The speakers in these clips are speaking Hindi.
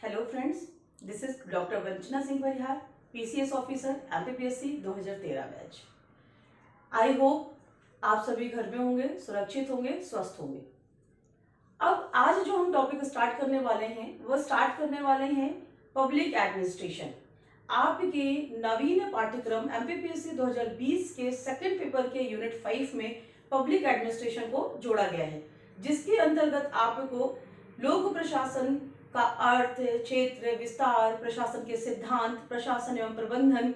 Hello friends, this is doctor Vanchana Singh Parihar, PCS officer MPPSC 2013 batch. I hope आप सभी घर में होंगे, सुरक्षित होंगे, स्वस्थ होंगे। अब आज जो हम टॉपिक स्टार्ट करने वाले हैं वो स्टार्ट करने वाले हैं पब्लिक एडमिनिस्ट्रेशन। आपके नवीन पाठ्यक्रम एमपीपीएससी 2020 के सेकंड पेपर के यूनिट 5 में पब्लिक एडमिनिस्ट्रेशन को जोड़ा गया है, जिसके अंतर्गत आपको लोक प्रशासन का अर्थ, क्षेत्र, विस्तार, प्रशासन के सिद्धांत, प्रशासन एवं प्रबंधन,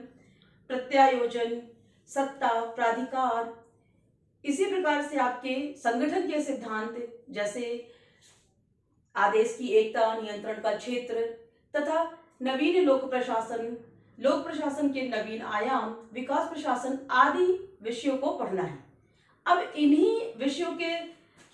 प्रत्यायोजन, सत्ता, प्राधिकार, इसी प्रकार से आपके संगठन के सिद्धांत जैसे आदेश की एकता, नियंत्रण का क्षेत्र तथा नवीन लोक प्रशासन के नवीन आयाम, विकास प्रशासन आदि विषयों को पढ़ना है। अब इन्हीं विषयों के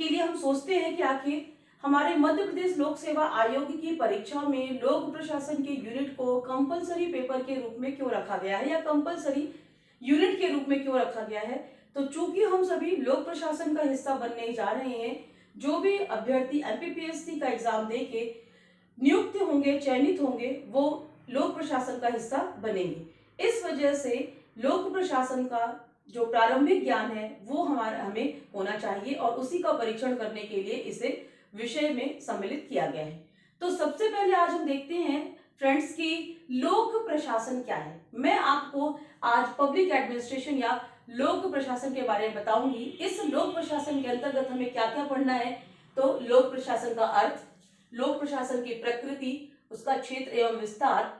लिए हम सोचते हैं कि आखिर हमारे मध्य प्रदेश लोक सेवा आयोग की परीक्षा में लोक प्रशासन के यूनिट को कंपलसरी पेपर के रूप में क्यों रखा गया है या कंपलसरी यूनिट के रूप में क्यों रखा गया है। तो चूंकि हम सभी लोक प्रशासन का हिस्सा बनने जा रहे हैं, जो भी अभ्यर्थी एमपीपीएससी का एग्जाम देके नियुक्त होंगे, चयनित होंगे, वो लोक प्रशासन का हिस्सा बनेंगे। इस वजह से लोक प्रशासन का जो प्रारंभिक ज्ञान है वो हमें होना चाहिए और उसी का परीक्षण करने के लिए इसे विषय में सम्मिलित किया गया है। तो सबसे पहले आज हम देखते हैं फ्रेंड्स की लोक प्रशासन क्या है। मैं आपको आज पब्लिक एडमिनिस्ट्रेशन या लोक प्रशासन के बारे में बताऊंगी। इस लोक प्रशासन के अंतर्गत हमें क्या क्या पढ़ना है। तो लोक प्रशासन का अर्थ, लोक प्रशासन की प्रकृति, उसका क्षेत्र एवं विस्तार,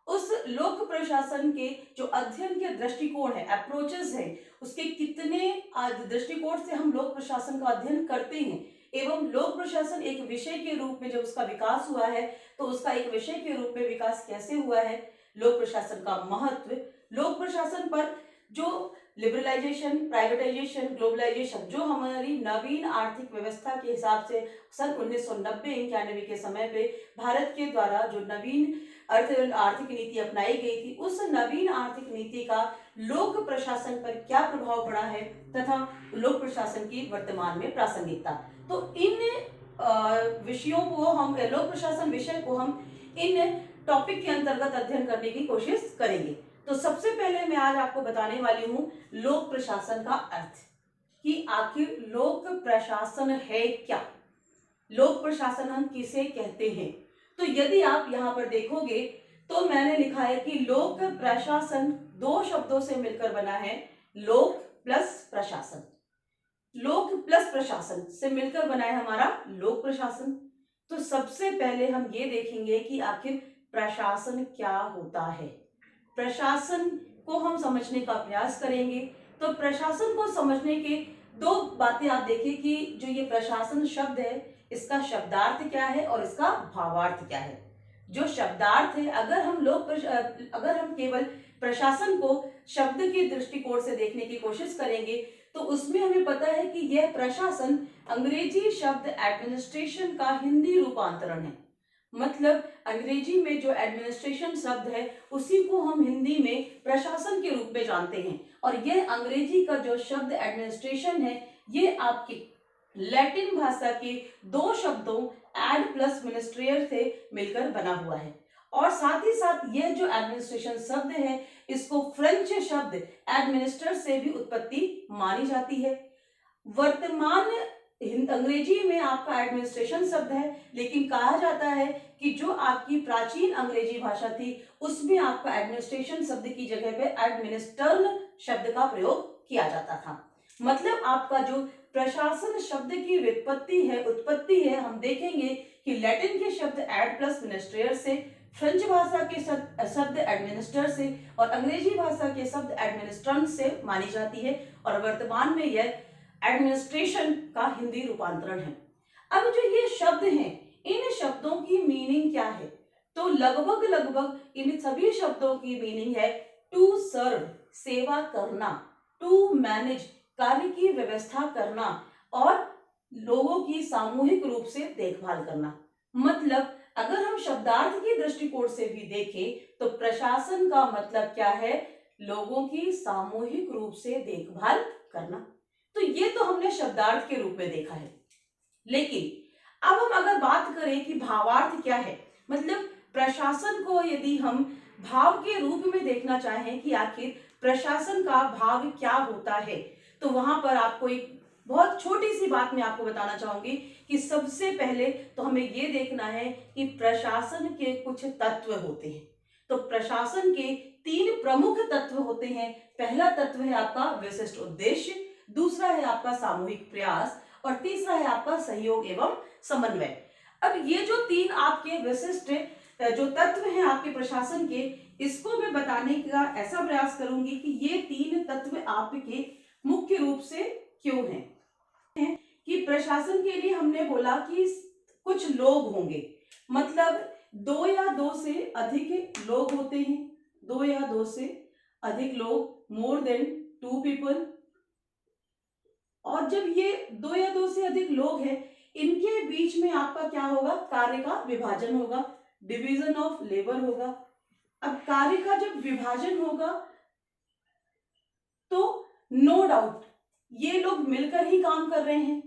उस लोक प्रशासन के जो अध्ययन के दृष्टिकोण है, अप्रोचेस है, उसके कितने दृष्टिकोण से हम लोक प्रशासन का अध्ययन करते हैं, एवं लोक प्रशासन एक विषय के रूप में जब उसका विकास हुआ है तो उसका एक विषय के रूप में विकास कैसे हुआ है, लोक प्रशासन का महत्व, लोक प्रशासन पर जो लिबरलाइजेशन, प्राइवेटाइजेशन, ग्लोबलाइजेशन, जो हमारी नवीन आर्थिक व्यवस्था के हिसाब से सन 1990-91 के समय पे भारत के द्वारा जो नवीन आर्थिक नीति अपनाई गई थी, उस नवीन आर्थिक नीति का लोक प्रशासन पर क्या प्रभाव पड़ा है तथा लोक प्रशासन की वर्तमान में प्रासंगिकता। तो इन विषयों को हम, लोक प्रशासन विषय को हम इन टॉपिक के अंतर्गत अध्ययन करने की कोशिश करेंगे। तो सबसे पहले मैं आज आपको बताने वाली हूं लोक प्रशासन का अर्थ, कि आखिर लोक प्रशासन है क्या, लोक प्रशासन हम किसे कहते हैं। तो यदि आप यहाँ पर देखोगे तो मैंने लिखा है कि लोक प्रशासन दो शब्दों से मिलकर बना है, लोक प्लस प्रशासन। लोक प्लस प्रशासन से मिलकर बना है हमारा लोक प्रशासन। तो सबसे पहले हम ये देखेंगे कि आखिर प्रशासन क्या होता है। प्रशासन को हम समझने का प्रयास करेंगे। तो प्रशासन को समझने के दो बातें आप देखिए कि जो ये प्रशासन शब्द है, इसका शब्दार्थ क्या है और इसका भावार्थ क्या है। जो शब्दार्थ है, अगर हम केवल प्रशासन को शब्द के दृष्टिकोण से देखने की कोशिश करेंगे तो उसमें हमें पता है कि यह प्रशासन अंग्रेजी शब्द एडमिनिस्ट्रेशन का हिंदी रूपांतरण है। मतलब अंग्रेजी में जो एडमिनिस्ट्रेशन शब्द है उसी को हम हिंदी में प्रशासन के रूप में जानते हैं, और यह अंग्रेजी का जो शब्द एडमिनिस्ट्रेशन है ये आपके लैटिन भाषा के दो शब्दों एड प्लस मिनिस्ट्रियर से मिलकर बना हुआ है। और साथ ही साथ यह जो एडमिनिस्ट्रेशन शब्द है इसको फ्रेंच शब्द एडमिनिस्टर से भी उत्पत्ति मानी जाती है। वर्तमान अंग्रेजी में आपका एडमिनिस्ट्रेशन शब्द है, लेकिन कहा जाता है कि जो आपकी प्राचीन अंग्रेजी भाषा थी उसमें आपका एडमिनिस्ट्रेशन शब्द की जगह पे एडमिनिस्टर्न शब्द का प्रयोग किया जाता था। मतलब आपका जो प्रशासन शब्द की उत्पत्ति है, हम देखेंगे कि लैटिन के शब्द एड प्लस मिनिस्ट्रियर से, फ्रेंच भाषा के शब्द एडमिनिस्टर से और अंग्रेजी भाषा के शब्द एडमिनिस्ट्रन से मानी जाती है, और वर्तमान में यह एडमिनिस्ट्रेशन का हिंदी रूपांतरण है। अब जो ये शब्द हैं, इन शब्दों की मीनिंग क्या है। तो लगभग इन सभी शब्दों की मीनिंग है टू सर्व, सेवा करना, टू मैनेज, कार्य की व्यवस्था करना, और लोगों की सामूहिक रूप से देखभाल करना। मतलब अगर हम शब्दार्थ के दृष्टिकोण से भी देखें तो प्रशासन का मतलब क्या है, लोगों की सामूहिक रूप से देखभाल करना। तो ये तो हमने शब्दार्थ के रूप में देखा है, लेकिन अब हम अगर बात करें कि भावार्थ क्या है, मतलब प्रशासन को यदि हम भाव के रूप में देखना चाहें कि आखिर प्रशासन का भाव क्या होता है, तो वहां पर आपको एक बहुत छोटी सी बात मैं आपको बताना चाहूंगी कि सबसे पहले तो हमें ये देखना है कि प्रशासन के कुछ तत्व होते हैं। तो प्रशासन के 3 प्रमुख तत्व होते हैं। पहला तत्व है आपका विशिष्ट उद्देश्य, दूसरा है आपका सामूहिक प्रयास और तीसरा है आपका सहयोग एवं समन्वय। अब ये जो 3 आपके विशिष्ट जो तत्व हैं आपके प्रशासन के, इसको मैं बताने का ऐसा प्रयास करूंगी कि ये 3 तत्व आपके मुख्य रूप से क्यों हैं। कि प्रशासन के लिए हमने बोला कि कुछ लोग होंगे, मतलब 2 या 2 से अधिक लोग होते हैं, 2 या 2 से अधिक लोग, मोर देन 2 पीपल। और जब ये 2 या 2 से अधिक लोग हैं, इनके बीच में आपका क्या होगा, कार्य का विभाजन होगा, डिवीजन ऑफ लेबर होगा। अब कार्य का जब विभाजन होगा तो नो डाउट ये लोग मिलकर ही काम कर रहे हैं।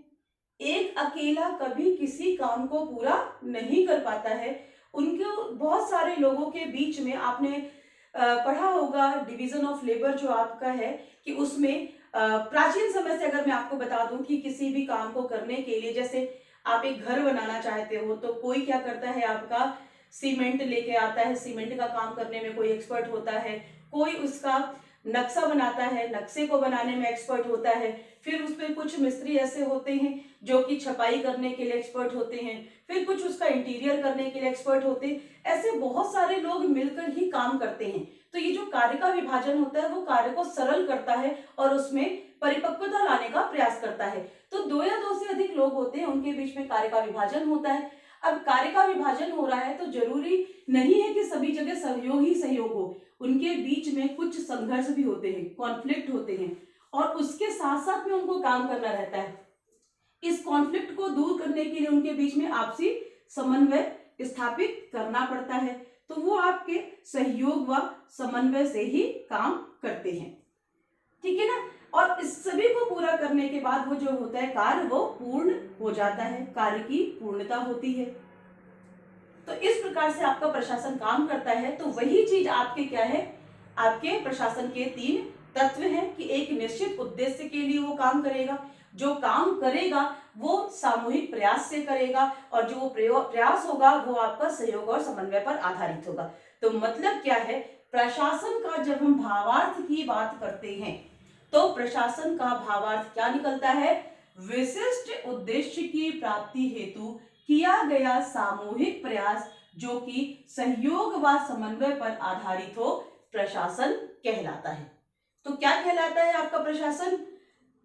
एक अकेला कभी किसी काम को पूरा नहीं कर पाता है। उनको बहुत सारे लोगों के बीच में आपने पढ़ा होगा डिवीजन ऑफ लेबर जो आपका है, कि उसमें प्राचीन समय से अगर मैं आपको बता दूं कि किसी भी काम को करने के लिए, जैसे आप एक घर बनाना चाहते हो तो कोई क्या करता है, आपका सीमेंट लेके आता है, सीमेंट का काम करने में कोई एक्सपर्ट होता है, कोई उसका नक्शा बनाता है, नक्शे को बनाने में एक्सपर्ट होता है, फिर उस पर कुछ मिस्त्री ऐसे होते हैं जो कि छपाई करने के लिए एक्सपर्ट होते हैं, फिर कुछ उसका इंटीरियर करने के लिए एक्सपर्ट होते हैं। ऐसे बहुत सारे लोग मिलकर ही काम करते हैं। तो ये जो कार्य का विभाजन होता है वो कार्य को सरल करता है और उसमें परिपक्वता लाने का प्रयास करता है। तो 2 या 2 से अधिक लोग होते हैं, उनके बीच में कार्य का विभाजन होता है। अब कार्य का विभाजन हो रहा है तो जरूरी नहीं है कि सभी जगह सहयोग ही सहयोग हो, उनके बीच में कुछ संघर्ष भी होते हैं, कॉन्फ्लिक्ट होते हैं, और उसके साथ साथ में उनको काम करना रहता है। इस कॉन्फ्लिक्ट को दूर करने के लिए उनके बीच में आपसी समन्वय स्थापित करना पड़ता है। तो वो आपके सहयोग व समन्वय से ही काम करते हैं, ठीक है ना। और इस सभी को पूरा करने के बाद वो जो होता है कार्य, वो पूर्ण हो जाता है, कार्य की पूर्णता होती है। तो इस प्रकार से आपका प्रशासन काम करता है। तो वही चीज आपके क्या है, आपके प्रशासन के 3 तत्व हैं कि एक निश्चित उद्देश्य के लिए वो काम करेगा, जो काम करेगा वो सामूहिक प्रयास से करेगा, और जो प्रयास होगा वो आपका सहयोग और समन्वय पर आधारित होगा। तो मतलब क्या है, प्रशासन का जब हम भावार्थ की बात करते हैं तो प्रशासन का भावार्थ क्या निकलता है, विशिष्ट उद्देश्य की प्राप्ति हेतु किया गया सामूहिक प्रयास जो कि सहयोग व समन्वय पर आधारित हो, प्रशासन कहलाता है। तो क्या कहलाता है आपका प्रशासन,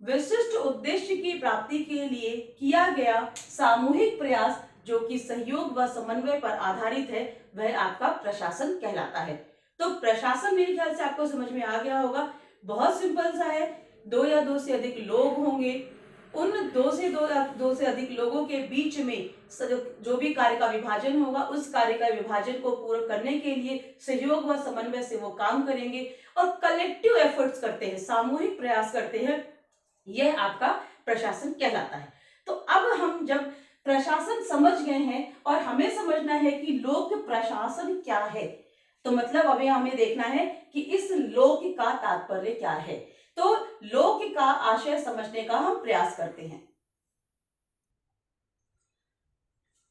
विशिष्ट उद्देश्य की प्राप्ति के लिए किया गया सामूहिक प्रयास जो कि सहयोग व समन्वय पर आधारित है, वह आपका प्रशासन कहलाता है। तो प्रशासन मेरे ख्याल से आपको समझ में आ गया होगा, बहुत सिंपल सा है। 2 या 2 से अधिक लोग होंगे, उन 2 से अधिक लोगों के बीच में जो भी कार्य का विभाजन होगा, उस कार्य का विभाजन को पूरा करने के लिए सहयोग व समन्वय से वो काम करेंगे और कलेक्टिव एफर्ट्स करते हैं, सामूहिक प्रयास करते हैं, यह आपका प्रशासन कहलाता है। तो अब हम जब प्रशासन समझ गए हैं और हमें समझना है कि लोक प्रशासन क्या है, तो मतलब अभी हमें देखना है कि इस लोक का तात्पर्य क्या है। तो लोक का आशय समझने का हम प्रयास करते हैं।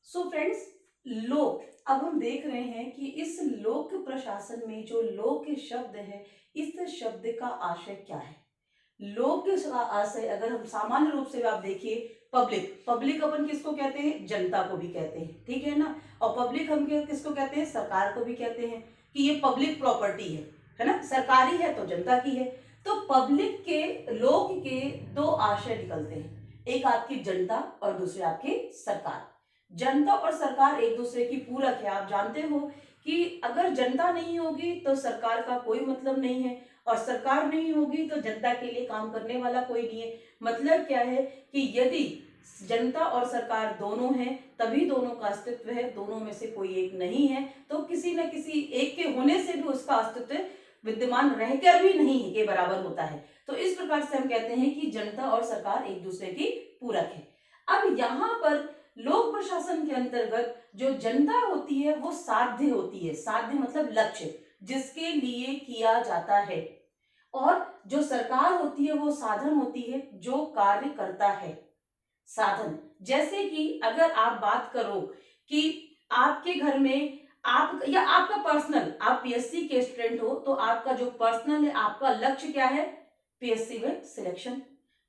सो फ्रेंड्स, लोक, अब हम देख रहे हैं कि इस लोक प्रशासन में जो लोक शब्द है, इस शब्द का आशय क्या है। लोक का आशय अगर हम सामान्य रूप से आप देखिए, पब्लिक अपन किसको कहते हैं, जनता को भी कहते हैं, ठीक है ना। और पब्लिक हम किसको कहते हैं, सरकार को भी कहते हैं कि ये पब्लिक प्रॉपर्टी है ना, सरकारी है तो जनता की है। तो पब्लिक के, लोक के 2 आशय निकलते हैं, एक आपकी जनता और दूसरे आपकी सरकार। जनता और सरकार एक दूसरे की पूरक है। आप जानते हो कि अगर जनता नहीं होगी तो सरकार का कोई मतलब नहीं है, और सरकार नहीं होगी तो जनता के लिए काम करने वाला कोई नहीं है। मतलब क्या है कि यदि जनता और सरकार दोनों हैं तभी दोनों का अस्तित्व है, दोनों में से कोई एक नहीं है तो किसी न किसी एक के होने से भी उसका अस्तित्व विद्यमान रहकर भी नहीं के बराबर होता है। तो इस प्रकार से हम कहते हैं कि जनता और सरकार एक दूसरे की पूरक है। अब यहाँ पर लोक प्रशासन प्रशासन के अंतर्गत जो जनता होती है वो साध्य होती है। साध्य मतलब लक्ष्य जिसके लिए किया जाता है, और जो सरकार होती है वो साधन होती है जो कार्य करता है। साधन जैसे कि अगर आप बात करो कि आपके घर में आप या आपका पर्सनल, आप पीएससी के स्टूडेंट हो तो आपका जो पर्सनल है, आपका लक्ष्य क्या है? पीएससी में सिलेक्शन।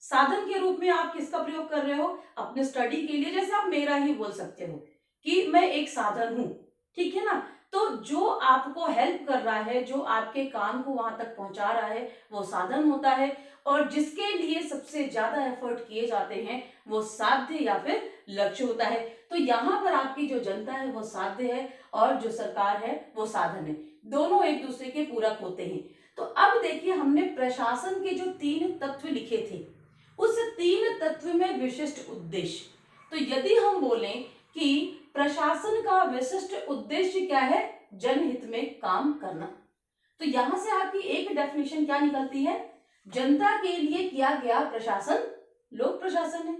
साधन के रूप में आप किसका प्रयोग कर रहे हो? अपने स्टडी के लिए। जैसे आप मेरा ही बोल सकते हो कि मैं एक साधन हूं, ठीक है ना। तो जो आपको हेल्प कर रहा है, जो आपके काम को वहां तक पहुंचा रहा है, वो साधन होता है, और जिसके लिए सबसे ज्यादा एफर्ट किए जाते हैं वो साध्य या फिर लक्ष्य होता है। तो यहाँ पर आपकी जो जनता है वो साध्य है और जो सरकार है वो साधन है। दोनों एक दूसरे के पूरक होते हैं। तो अब देखिए, हमने प्रशासन के जो 3 तत्व लिखे थे, उस 3 तत्व में विशिष्ट उद्देश्य। तो यदि हम बोलें कि प्रशासन का विशिष्ट उद्देश्य क्या है? जनहित में काम करना। तो यहां से आपकी एक डेफिनेशन क्या निकलती है? जनता के लिए किया गया प्रशासन लोक प्रशासन है।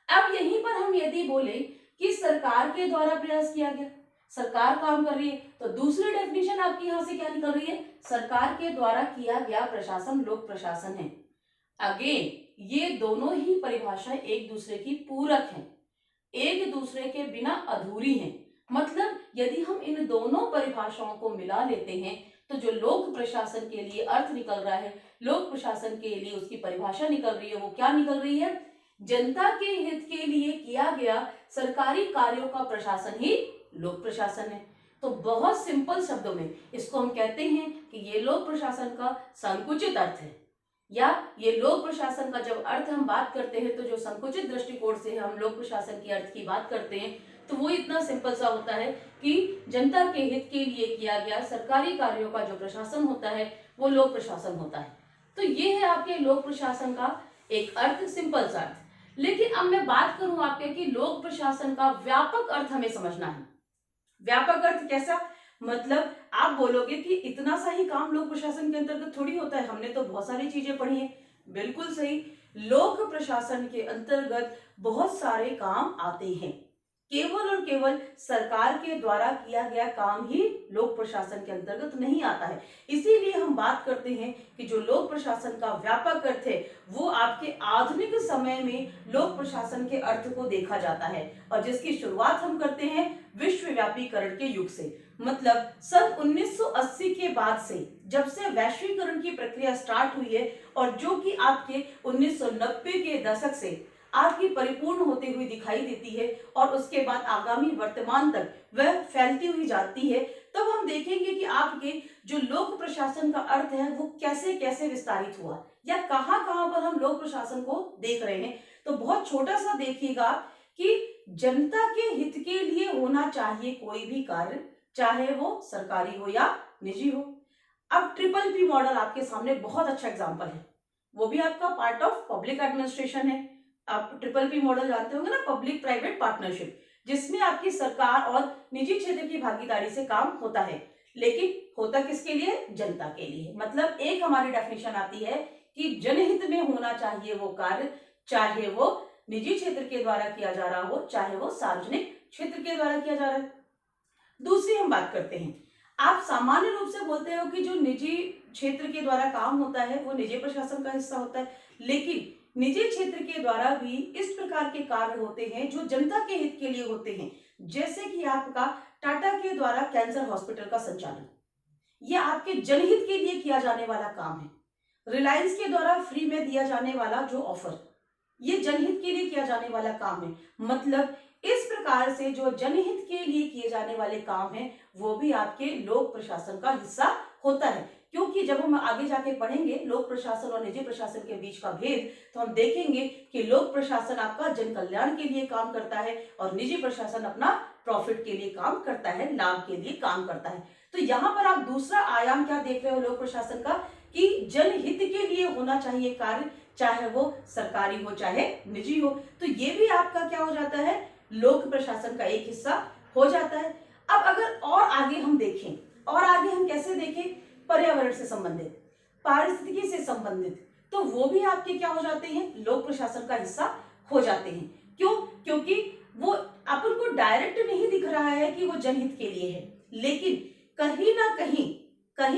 अब यहीं पर हम यदि बोले कि सरकार के द्वारा प्रयास किया गया, सरकार काम कर रही है, तो दूसरी डेफिनेशन आपकी यहां से क्या निकल रही है? सरकार के द्वारा किया गया प्रशासन लोक प्रशासन है। अगेन ये दोनों ही परिभाषाएं एक दूसरे की पूरक हैं, एक दूसरे के बिना अधूरी हैं। मतलब यदि हम इन दोनों परिभाषाओं को मिला लेते हैं तो जो लोक प्रशासन के लिए अर्थ निकल रहा है, लोक प्रशासन के लिए उसकी परिभाषा निकल रही है, वो क्या निकल रही है? जनता के हित के लिए किया गया सरकारी कार्यों का प्रशासन ही लोक प्रशासन है। तो बहुत सिंपल शब्दों में इसको हम कहते हैं कि ये लोक प्रशासन का संकुचित अर्थ है, या ये लोक प्रशासन का जब अर्थ हम बात करते हैं तो जो संकुचित दृष्टिकोण से हम लोक प्रशासन के अर्थ की बात करते हैं तो वो इतना सिंपल सा होता है कि जनता के हित के लिए किया गया सरकारी कार्यों का जो प्रशासन होता है वो लोक प्रशासन होता है। तो ये है आपके लोक प्रशासन का एक अर्थ, सिंपल सा अर्थ। लेकिन अब मैं बात करूं आपके कि लोक प्रशासन का व्यापक अर्थ हमें समझना है। व्यापक अर्थ कैसा? मतलब आप बोलोगे कि इतना सा ही काम लोक प्रशासन के अंतर्गत थोड़ी होता है, हमने तो बहुत सारी चीजें पढ़ी हैं। बिल्कुल सही, लोक प्रशासन के अंतर्गत बहुत सारे काम आते हैं। केवल और केवल सरकार के द्वारा किया गया काम ही लोक प्रशासन के अंतर्गत नहीं आता है। इसीलिए हम बात करते हैं कि जो लोक प्रशासन का व्यापक अर्थ है वो आपके आधुनिक समय में लोक प्रशासन के अर्थ को देखा जाता है, और जिसकी शुरुआत हम करते हैं विश्वव्यापीकरण के युग से। मतलब सन 1980 के बाद से, जब से वैश्वीकरण की प्रक्रिया स्टार्ट हुई है और जो कि आपके 1990 के दशक से आपकी परिपूर्ण होती हुई दिखाई देती है और उसके बाद आगामी वर्तमान तक वह फैलती हुई जाती है, तब हम देखेंगे कि आपके जो लोक प्रशासन का अर्थ है वो कैसे कैसे विस्तारित हुआ, या कहां कहां पर हम लोक प्रशासन को देख रहे हैं। तो बहुत छोटा सा देखिएगा कि जनता के हित के लिए होना चाहिए कोई भी कार्य, चाहे वो सरकारी हो या निजी हो। अब ट्रिपल पी मॉडल आपके सामने बहुत अच्छा एग्जांपल है, वो भी आपका पार्ट ऑफ पब्लिक एडमिनिस्ट्रेशन है। आप ट्रिपल पी मॉडल जानते होंगे ना, पब्लिक प्राइवेट पार्टनरशिप, जिसमें आपकी सरकार और निजी क्षेत्र की भागीदारी से काम होता है। लेकिन होता किसके लिए? जनता के लिए। मतलब एक हमारी डेफिनेशन आती है कि जनहित में होना चाहिए वो कार्य, चाहे वो निजी क्षेत्र के द्वारा किया जा रहा हो, चाहे वो सार्वजनिक क्षेत्र के द्वारा किया जा रहा है। दूसरी हम बात करते हैं, आप सामान्य रूप से बोलते हो कि जो निजी क्षेत्र के द्वारा काम होता है वो निजी प्रशासन का हिस्सा होता है, लेकिन निजी क्षेत्र के द्वारा भी इस प्रकार के कार्य होते हैं जो जनता के हित के लिए होते हैं। जैसे कि आपका टाटा के द्वारा कैंसर हॉस्पिटल का संचालन, यह आपके जनहित के लिए किया जाने वाला काम है। रिलायंस के द्वारा फ्री में दिया जाने वाला जो ऑफर, ये जनहित के लिए किया जाने वाला काम है। मतलब इस प्रकार से जो जनहित के लिए किए जाने वाले काम हैं वो भी आपके लोक प्रशासन का हिस्सा होता है। क्योंकि जब हम आगे जाके पढ़ेंगे लोक प्रशासन और निजी प्रशासन के बीच का भेद, तो हम देखेंगे कि लोक प्रशासन आपका जन कल्याण के लिए काम करता है और निजी प्रशासन अपना प्रॉफिट के लिए काम करता है, लाभ के लिए काम करता है। तो यहाँ पर आप दूसरा आयाम क्या देख रहे हो लोक प्रशासन का, कि जनहित के लिए होना चाहिए कार्य, चाहे वो सरकारी हो चाहे निजी हो। तो ये भी आपका क्या हो जाता है? लोक प्रशासन का एक हिस्सा हो जाता है। अब अगर और आगे हम देखें, और आगे हम कैसे देखें, पर्यावरण से संबंधित, पारिस्थितिकी से संबंधित, तो वो भी आपके क्या हो जाते हैं? लोक प्रशासन का हिस्सा हो जाते हैं। क्यों? क्योंकि वो अपन को डायरेक्ट नहीं दिख रहा है कि वो जनहित के लिए है, लेकिन कहीं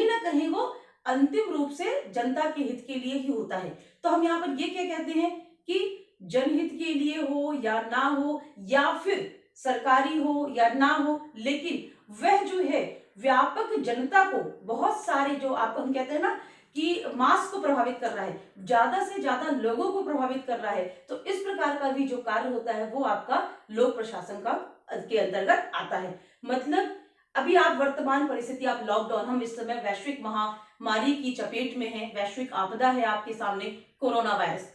ना कहीं वो अंतिम रूप से जनता के हित के लिए ही होता है। तो हम यहाँ पर ये क्या कहते हैं कि जनहित के लिए हो या ना हो, या फिर सरकारी हो या ना हो, लेकिन वह जो है व्यापक जनता को, बहुत सारे जो आप हम कहते हैं ना कि मास को प्रभावित कर रहा है, ज्यादा से ज्यादा लोगों को प्रभावित कर रहा है, तो इस प्रकार का भी जो कार्य होता है वो आपका लोक प्रशासन का के अंतर्गत आता है। मतलब अभी आप वर्तमान परिस्थिति, आप लॉकडाउन, हम इस समय वैश्विक महामारी की चपेट में हैं, वैश्विक आपदा है आपके सामने, कोरोना वायरस।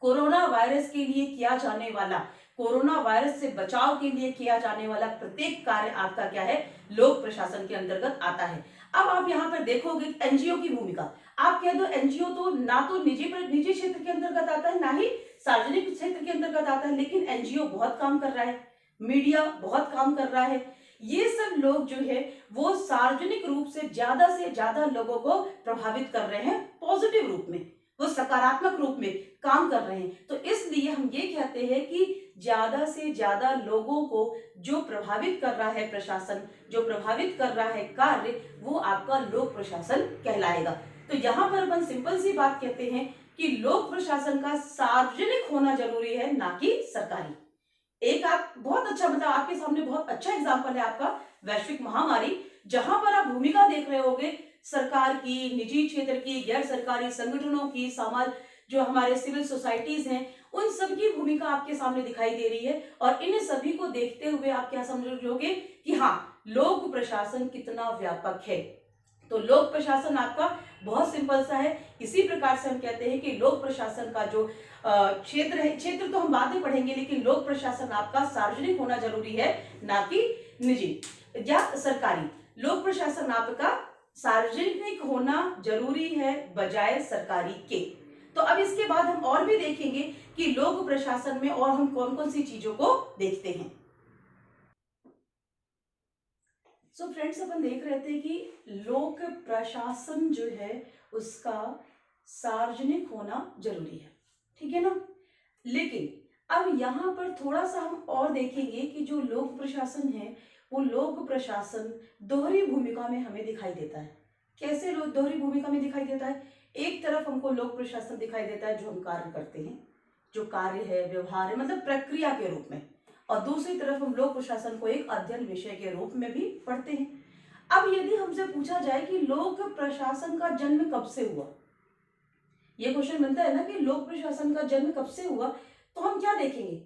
कोरोना वायरस के लिए किया जाने वाला, कोरोना वायरस से बचाव के लिए किया जाने वाला प्रत्येक कार्य आपका क्या है, लोक प्रशासन के अंतर्गत आता है। अब आप यहाँ पर देखोगे एनजीओ की भूमिका, आप कह दो एनजीओ तो ना तो निजी क्षेत्र के अंतर्गत आता है, ना ही सार्वजनिक क्षेत्र के अंतर्गत आता है, लेकिन एनजीओ बहुत काम कर रहा है, मीडिया बहुत काम कर रहा है। ये सब लोग जो है वो सार्वजनिक रूप से ज्यादा लोगों को प्रभावित कर रहे हैं, पॉजिटिव रूप में, वो सकारात्मक रूप में काम कर रहे हैं। तो इसलिए हम ये कहते हैं कि ज्यादा से ज्यादा लोगों को जो प्रभावित कर रहा है प्रशासन, जो प्रभावित कर रहा है कार्य, वो आपका लोक प्रशासन कहलाएगा। तो यहाँ पर अपन सिंपल सी बात कहते हैं कि लोक प्रशासन का सार्वजनिक होना जरूरी है, ना कि सरकारी। एक आप बहुत अच्छा, मतलब आपके सामने बहुत अच्छा एग्जाम्पल है आपका वैश्विक महामारी, जहां पर आप भूमिका देख रहे होगे सरकार की, निजी क्षेत्र की, गैर सरकारी संगठनों की, समाज जो हमारे सिविल सोसाइटीज हैं, उन सबकी भूमिका आपके सामने दिखाई दे रही है। और इन सभी को देखते हुए आप क्या समझोगे कि हाँ, लोक प्रशासन कितना व्यापक है। तो लोक प्रशासन आपका बहुत सिंपल सा है। इसी प्रकार से हम कहते हैं कि लोक प्रशासन का जो क्षेत्र है, क्षेत्र तो हम बाद में पढ़ेंगे, लेकिन लोक प्रशासन आपका सार्वजनिक होना जरूरी है, ना कि निजी या सरकारी। लोक प्रशासन आपका सार्वजनिक होना जरूरी है बजाय सरकारी के। तो अब इसके बाद हम और भी देखेंगे कि लोक प्रशासन में और हम कौन कौन सी चीजों को देखते हैं। सो फ्रेंड्स, अपन देख रहे थे कि लोक प्रशासन जो है उसका सार्वजनिक होना जरूरी है, ठीक है ना। लेकिन अब यहाँ पर थोड़ा सा हम और देखेंगे कि जो लोक प्रशासन है वो लोक प्रशासन दोहरी भूमिका में हमें दिखाई देता है। कैसे दोहरी भूमिका में दिखाई देता है? एक तरफ हमको लोक प्रशासन दिखाई देता है जो हम कार्य करते हैं, जो कार्य है, व्यवहार है, मतलब प्रक्रिया के रूप में, और दूसरी तरफ हम लोक प्रशासन को एक अध्ययन विषय के रूप में भी पढ़ते हैं। अब यदि हमसे पूछा जाए कि लोक प्रशासन का जन्म कब से हुआ, ये क्वेश्चन बनता है ना कि लोक प्रशासन का जन्म कब से हुआ, तो हम क्या देखेंगे?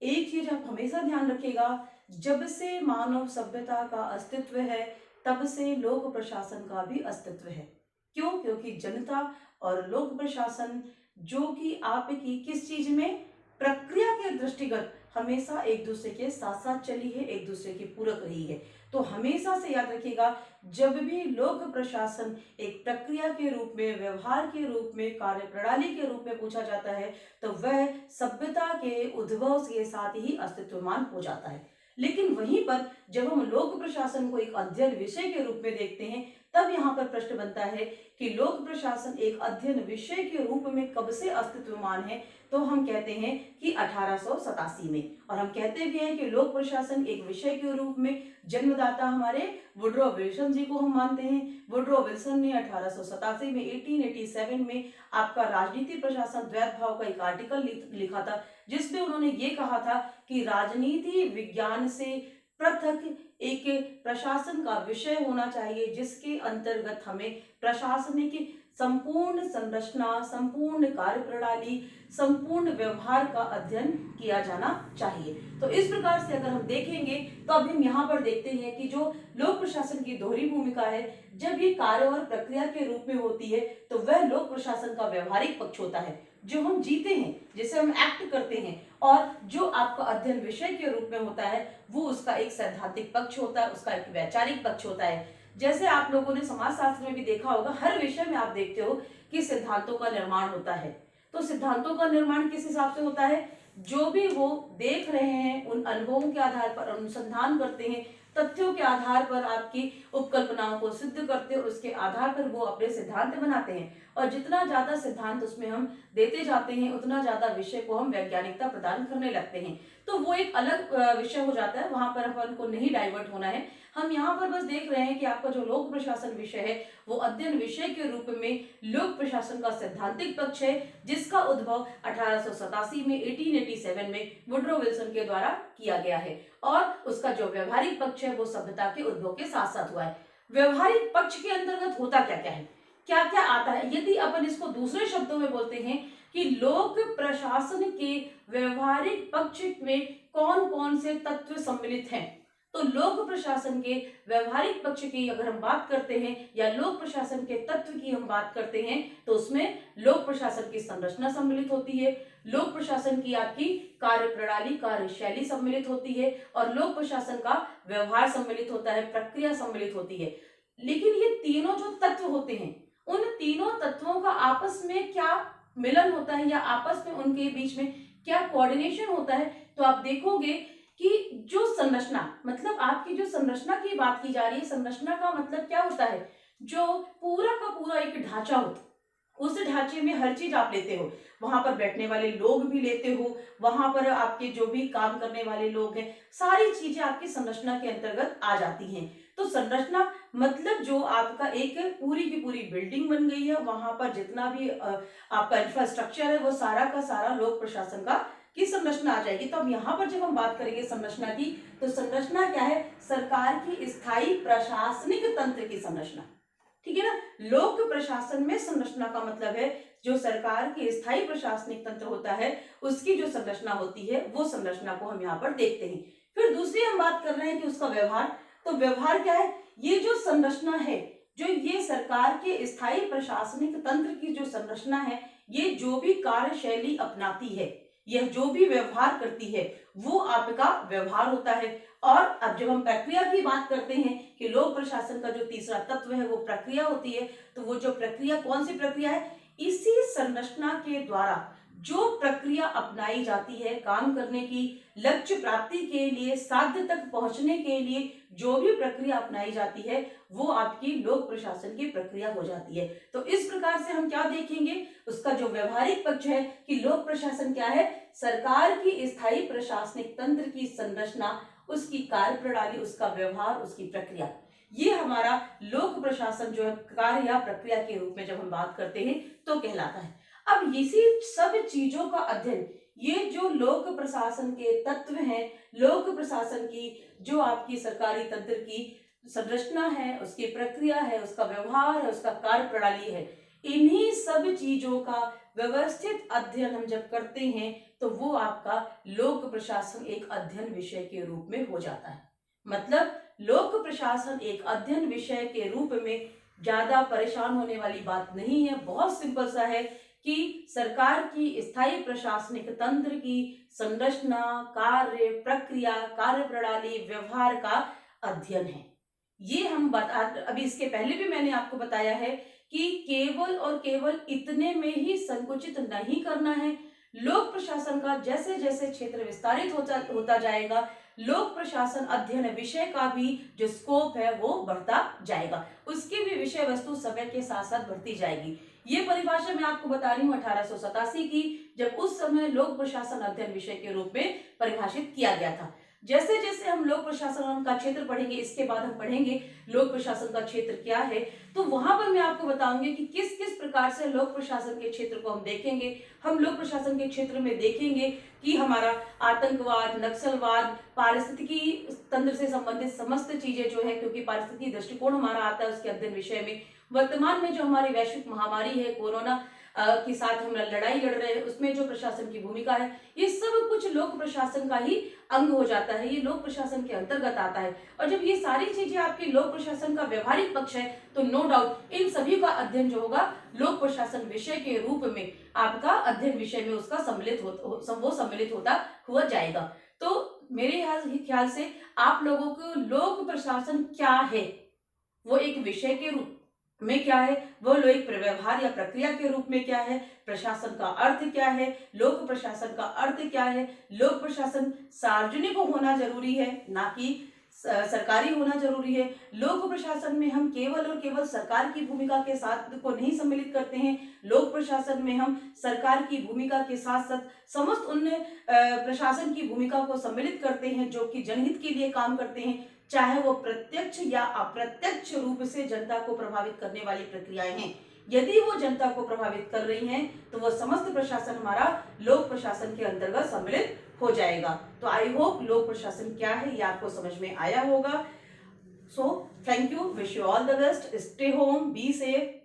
एक चीज आप हमेशा ध्यान रखिएगा, जब से मानव सभ्यता का अस्तित्व है तब से लोक प्रशासन का भी अस्तित्व है। क्यों? क्योंकि जनता और लोक प्रशासन जो कि आपकी किस चीज में, प्रक्रिया के दृष्टिगत हमेशा एक दूसरे के साथ साथ चली है, एक दूसरे की पूरक रही है। तो हमेशा से याद रखिएगा, जब भी लोक प्रशासन एक प्रक्रिया के रूप में, व्यवहार के रूप में, कार्य प्रणाली के रूप में पूछा जाता है तो वह सभ्यता के उद्भव के साथ ही अस्तित्वमान हो जाता है। लेकिन वहीं पर जब हम लोक प्रशासन को एक अध्ययन विषय के रूप में देखते हैं, तब यहाँ पर प्रश्न बनता है कि लोक प्रशासन एक अध्ययन विषय के रूप में कब से अस्तित्वमान है, तो हम कहते हैं कि 1887 में। और हम कहते भी हैं कि लोक प्रशासन एक विषय के रूप में जन्मदाता हमारे वुड्रो विल्सन जी को हम मानते हैं। वुड्रो विल्सन ने 1887 में 1887 में आपका राजनीति प्रशासन द्वैत भाव का एक आर्टिकल लिखा था, जिसमें उन्होंने ये कहा था कि राजनीति विज्ञान से पृथक एक प्रशासन का विषय होना चाहिए, जिसके अंतर्गत हमें प्रशासनिक संपूर्ण संरचना, संपूर्ण कार्य प्रणाली, संपूर्ण व्यवहार का अध्ययन किया जाना चाहिए। तो इस प्रकार से अगर हम देखेंगे तो अभी हम यहाँ पर देखते हैं कि जो लोक प्रशासन की दोहरी भूमिका है, जब ये कार्य और प्रक्रिया के रूप में होती है तो वह लोक प्रशासन का व्यवहारिक पक्ष होता है, जो हम जीते हैं, जिसे हम एक्ट करते हैं। और जो आपका अध्ययन विषय के रूप में होता है वो उसका एक सैद्धांतिक पक्ष होता है, उसका एक वैचारिक पक्ष होता है। जैसे आप लोगों ने समाजशास्त्र में भी देखा होगा, हर विषय में आप देखते हो कि सिद्धांतों का निर्माण होता है। तो सिद्धांतों का निर्माण किस हिसाब से होता है? जो भी वो देख रहे हैं उन अनुभवों के आधार पर अनुसंधान करते हैं, तथ्यों के आधार पर आपकी उपकल्पनाओं को सिद्ध करते हैं, उसके आधार पर वो अपने सिद्धांत बनाते हैं। और जितना ज्यादा सिद्धांत उसमें हम देते जाते हैं, उतना ज्यादा विषय को हम वैज्ञानिकता प्रदान करने लगते हैं। तो वो एक अलग विषय हो जाता है, वहां पर अपन को नहीं डाइवर्ट होना है। हम यहाँ पर बस देख रहे हैं कि आपका जो लोक प्रशासन विषय है वो अध्ययन विषय के रूप में लोक प्रशासन का सैद्धांतिक पक्ष है, जिसका उद्भव 1887 में 1887 में वुड्रो विल्सन के द्वारा किया गया है, और उसका जो व्यवहारिक पक्ष है वो सभ्यता के उद्भव के साथ साथ हुआ है। व्यवहारिक पक्ष के अंतर्गत होता क्या क्या है, क्या क्या आता है, यदि अपन इसको दूसरे शब्दों में बोलते हैं कि लोक प्रशासन के व्यवहारिक पक्ष में कौन कौन से तत्व सम्मिलित हैं, तो लोक प्रशासन के व्यवहारिक पक्ष की अगर हम बात करते हैं या लोक प्रशासन के तत्व की हम बात करते हैं तो उसमें लोक प्रशासन की संरचना सम्मिलित होती है, लोक प्रशासन की आपकी कार्य प्रणाली कार्यशैली सम्मिलित होती है, और लोक प्रशासन का व्यवहार सम्मिलित होता है, प्रक्रिया सम्मिलित होती है। लेकिन ये तीनों जो तत्व होते हैं उन तीनों तत्वों का आपस में क्या मिलन होता है या आपस में उनके बीच में क्या कोऑर्डिनेशन होता है, तो आप देखोगे कि जो संरचना, मतलब आपकी जो संरचना की बात की जा रही है, संरचना का मतलब क्या होता है, जो पूरा का पूरा एक ढांचा होता है, उस ढांचे में हर चीज आप लेते हो, वहां पर बैठने वाले लोग भी लेते हो, वहां पर आपके जो भी काम करने वाले लोग हैं, सारी चीजें आपकी संरचना के अंतर्गत आ जाती हैं। तो संरचना मतलब जो आपका एक पूरी की पूरी बिल्डिंग बन गई है, वहां पर जितना भी आपका इंफ्रास्ट्रक्चर है वो सारा का सारा लोक प्रशासन का की संरचना आ जाएगी। तो अब यहाँ पर जब हम बात करेंगे संरचना की, तो संरचना क्या है, सरकार की स्थायी प्रशासनिक तंत्र की संरचना, ठीक है ना। लोक प्रशासन में संरचना का मतलब है जो सरकार की स्थायी प्रशासनिक तंत्र होता है उसकी जो संरचना होती है वो संरचना को हम यहाँ पर देखते हैं। फिर दूसरी हम बात कर रहे हैं कि उसका व्यवहार, तो व्यवहार क्या है, ये जो संरचना है, जो ये सरकार के स्थायी प्रशासनिक तंत्र की जो संरचना है, ये जो भी कार्यशैली अपनाती है, यह जो भी व्यवहार करती है वो आपका व्यवहार होता है। और अब जब हम प्रक्रिया की बात करते हैं कि लोक प्रशासन का जो तीसरा तत्व है वो प्रक्रिया होती है, तो वो जो प्रक्रिया कौन सी प्रक्रिया है, इसी संरचना के द्वारा जो प्रक्रिया अपनाई जाती है काम करने की, लक्ष्य प्राप्ति के लिए, साध्य तक पहुंचने के लिए जो भी प्रक्रिया अपनाई जाती है वो आपकी लोक प्रशासन की प्रक्रिया हो जाती है। तो इस प्रकार से हम क्या देखेंगे, उसका जो व्यवहारिक पक्ष है कि लोक प्रशासन क्या है, सरकार की स्थायी प्रशासनिक तंत्र की संरचना, उसकी कार्य प्रणाली, उसका व्यवहार, उसकी प्रक्रिया, ये हमारा लोक प्रशासन जो है कार्य या प्रक्रिया के रूप में जब हम बात करते हैं तो कहलाता है। अब इसी सब चीजों का अध्ययन, ये जो लोक प्रशासन के तत्व हैं, लोक प्रशासन की जो आपकी सरकारी तंत्र की संरचना है, उसकी प्रक्रिया है, उसका व्यवहार है, उसका कार्य प्रणाली है, इन्हीं सब चीजों का व्यवस्थित अध्ययन हम जब करते हैं तो वो आपका लोक प्रशासन एक अध्ययन विषय के रूप में हो जाता है। मतलब लोक प्रशासन एक अध्ययन विषय के रूप में ज्यादा परेशान होने वाली बात नहीं है, बहुत सिंपल सा है कि सरकार की स्थायी प्रशासनिक तंत्र की संरचना, कार्य प्रक्रिया, कार्य प्रणाली, व्यवहार का अध्ययन है। ये हम बता, अभी इसके पहले भी मैंने आपको बताया है कि केवल और केवल इतने में ही संकुचित नहीं करना है। लोक प्रशासन का जैसे जैसे क्षेत्र विस्तारित होता जाएगा, लोक प्रशासन अध्ययन विषय का भी जो स्कोप है वो बढ़ता जाएगा, उसकी भी विषय वस्तु समय के साथ साथ बढ़ती जाएगी। ये परिभाषा मैं आपको बता रही हूँ 1887 की, जब उस समय लोक प्रशासन अध्ययन विषय के रूप में परिभाषित किया गया था। जैसे जैसे हम लोक प्रशासन का क्षेत्र पढ़ेंगे, इसके बाद हम पढ़ेंगे लोक प्रशासन का क्षेत्र क्या है, तो वहां पर मैं आपको बताऊंगी कि किस किस प्रकार से लोक प्रशासन के क्षेत्र को हम देखेंगे। हम लोक प्रशासन के क्षेत्र में देखेंगे कि हमारा आतंकवाद, नक्सलवाद, पारिस्थितिकी तंत्र से संबंधित समस्त चीजें जो है, क्योंकि पारिस्थितिकी दृष्टिकोण हमारा आता है उसके अध्ययन विषय में। वर्तमान में जो हमारी वैश्विक महामारी है, कोरोना के साथ हम लड़ाई लड़ रहे हैं, उसमें जो प्रशासन की भूमिका है, ये सब कुछ लोक प्रशासन का ही अंग हो जाता है, ये लोक प्रशासन के अंतर्गत आता है। और जब ये सारी चीजें आपके लोक प्रशासन का व्यवहारिक पक्ष है तो नो डाउट इन सभी का अध्ययन जो होगा लोक प्रशासन विषय के रूप में आपका अध्ययन विषय में उसका सम्मिलित होता हुआ जाएगा। तो मेरे ख्याल से आप लोगों को लोक प्रशासन क्या है वो एक विषय के रूप में क्या है, वो एक व्यवहार या प्रक्रिया के रूप में क्या है, प्रशासन का अर्थ क्या है, लोक प्रशासन का अर्थ क्या है, लोक प्रशासन सार्वजनिक होना जरूरी है ना कि सरकारी होना जरूरी है। लोक प्रशासन में हम केवल और केवल सरकार की भूमिका के साथ को नहीं सम्मिलित करते हैं। लोक प्रशासन में हम सरकार की भूमिका के साथ साथ समस्त उन प्रशासन की भूमिका को सम्मिलित करते हैं जो कि जनहित के लिए काम करते हैं, चाहे वो प्रत्यक्ष या अप्रत्यक्ष रूप से जनता को प्रभावित करने वाली प्रक्रियाएं हैं। यदि वो जनता को प्रभावित कर रही हैं तो वह समस्त प्रशासन हमारा लोक प्रशासन के अंतर्गत सम्मिलित हो जाएगा। तो आई होप लोक प्रशासन क्या है ये आपको समझ में आया होगा। So thank you, wish you all the best, stay home, be safe.